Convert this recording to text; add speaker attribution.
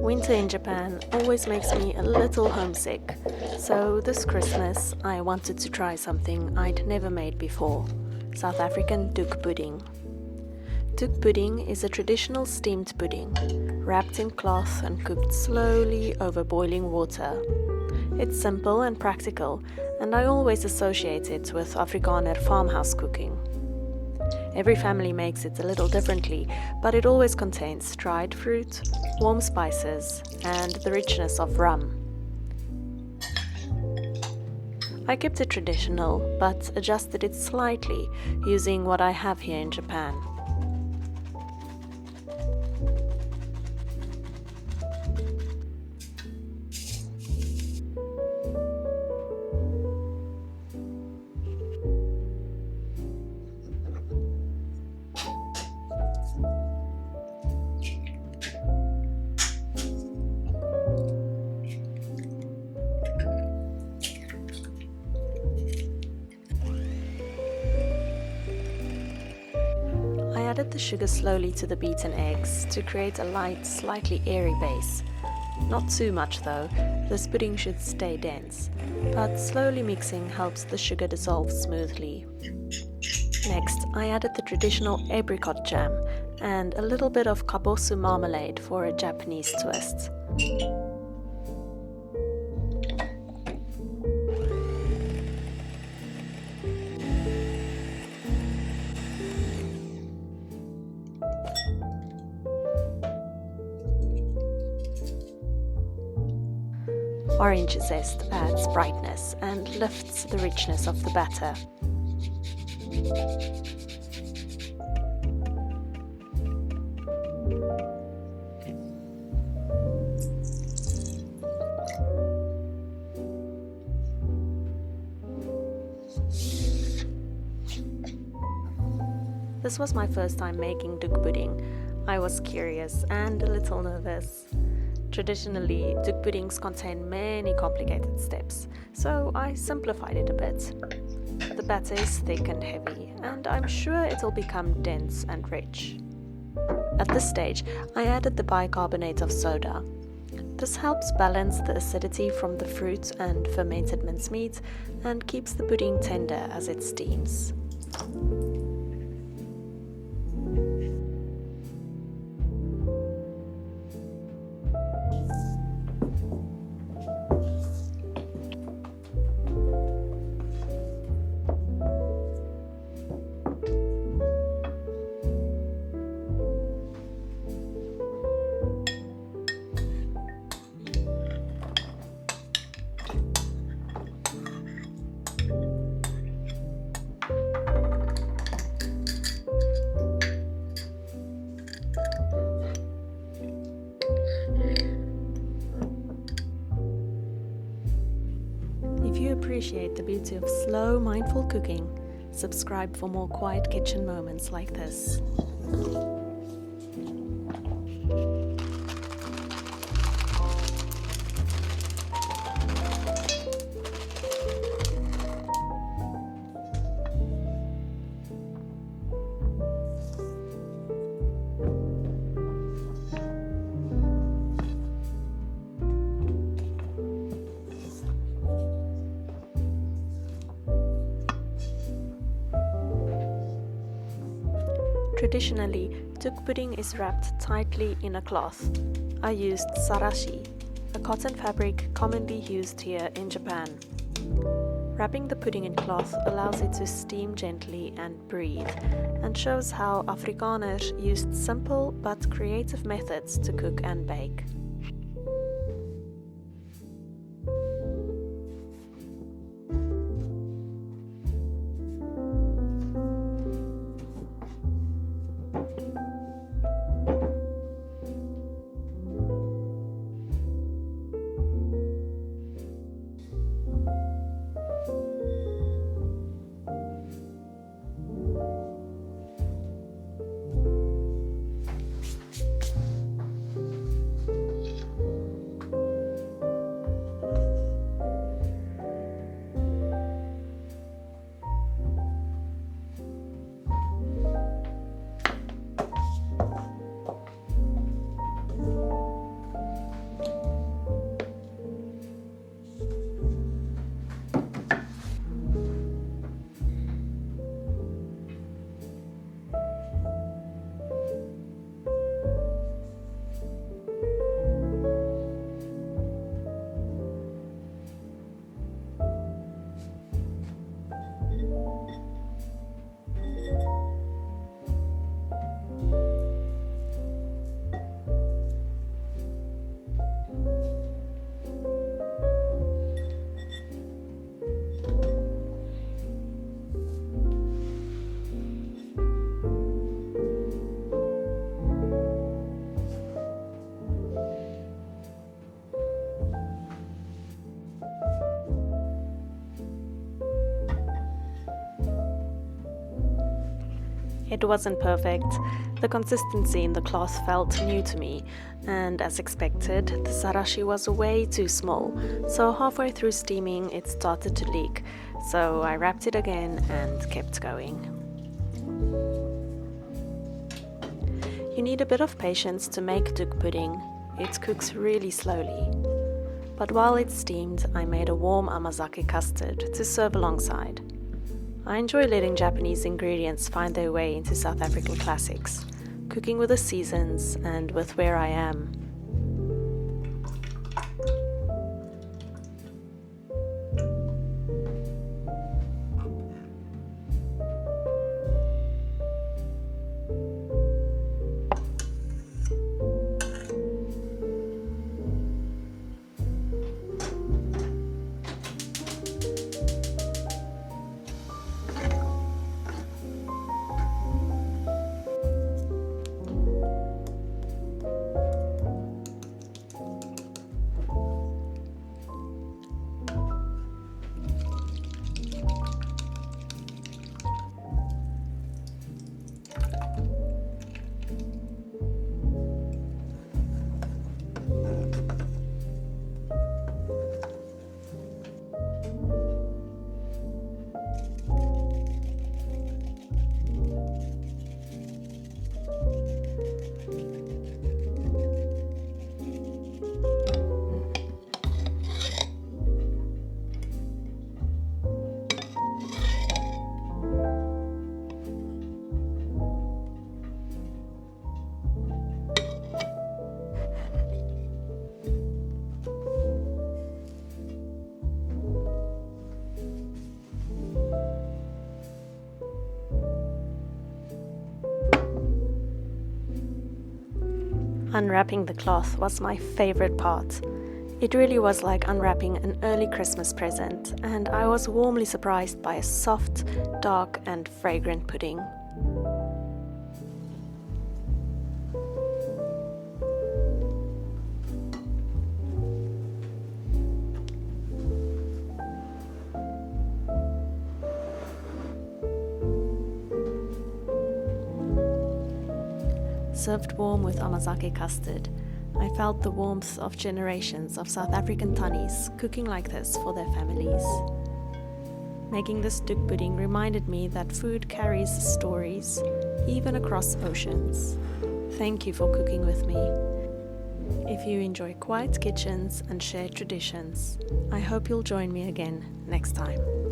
Speaker 1: Winter in Japan always makes me a little homesick, so this Christmas I wanted to try something I'd never made before: South African Doekpoeding. Doekpoeding is a traditional steamed pudding, wrapped in cloth and cooked slowly over boiling water. It's simple and practical, and I always associate it with Afrikaner farmhouse cooking. Every family makes it a little differently, but it always contains dried fruit, warm spices, and the richness of rum. I kept it traditional, but adjusted it slightly using what I have here in Japan. I added the sugar slowly to the beaten eggs to create a light, slightly airy base. Not too much though, this pudding should stay dense, but slowly mixing helps the sugar dissolve smoothly. Next, I added the traditional apricot jam and a little bit of kabosu marmalade for a Japanese twist. Orange zest adds brightness and lifts the richness of the batter. This was my first time making doekpoeding. I was curious and a little nervous. Traditionally, doekpoedings contain many complicated steps, so I simplified it a bit. The batter is thick and heavy, and I'm sure it'll become dense and rich. At this stage, I added the bicarbonate of soda. This helps balance the acidity from the fruit and fermented mincemeat and keeps the pudding tender as it steams. If you appreciate the beauty of slow, mindful cooking, subscribe for more quiet kitchen moments like this. Traditionally, doekpoeding is wrapped tightly in a cloth. I used sarashi, a cotton fabric commonly used here in Japan. Wrapping the pudding in cloth allows it to steam gently and breathe, and shows how Afrikaners used simple but creative methods to cook and bake. It wasn't perfect. The consistency in the cloth felt new to me, and as expected, the sarashi was way too small, so halfway through steaming it started to leak, so I wrapped it again and kept going. You need a bit of patience to make doekpoeding. It cooks really slowly. But while it steamed, I made a warm Amazake custard to serve alongside. I enjoy letting Japanese ingredients find their way into South African classics, cooking with the seasons and with where I am. Unwrapping the cloth was my favorite part. It really was like unwrapping an early Christmas present, and I was warmly surprised by a soft, dark and fragrant pudding. Served warm with Amazake custard, I felt the warmth of generations of South African tannies cooking like this for their families. Making this doekpoeding reminded me that food carries stories, even across oceans. Thank you for cooking with me. If you enjoy quiet kitchens and shared traditions, I hope you'll join me again next time.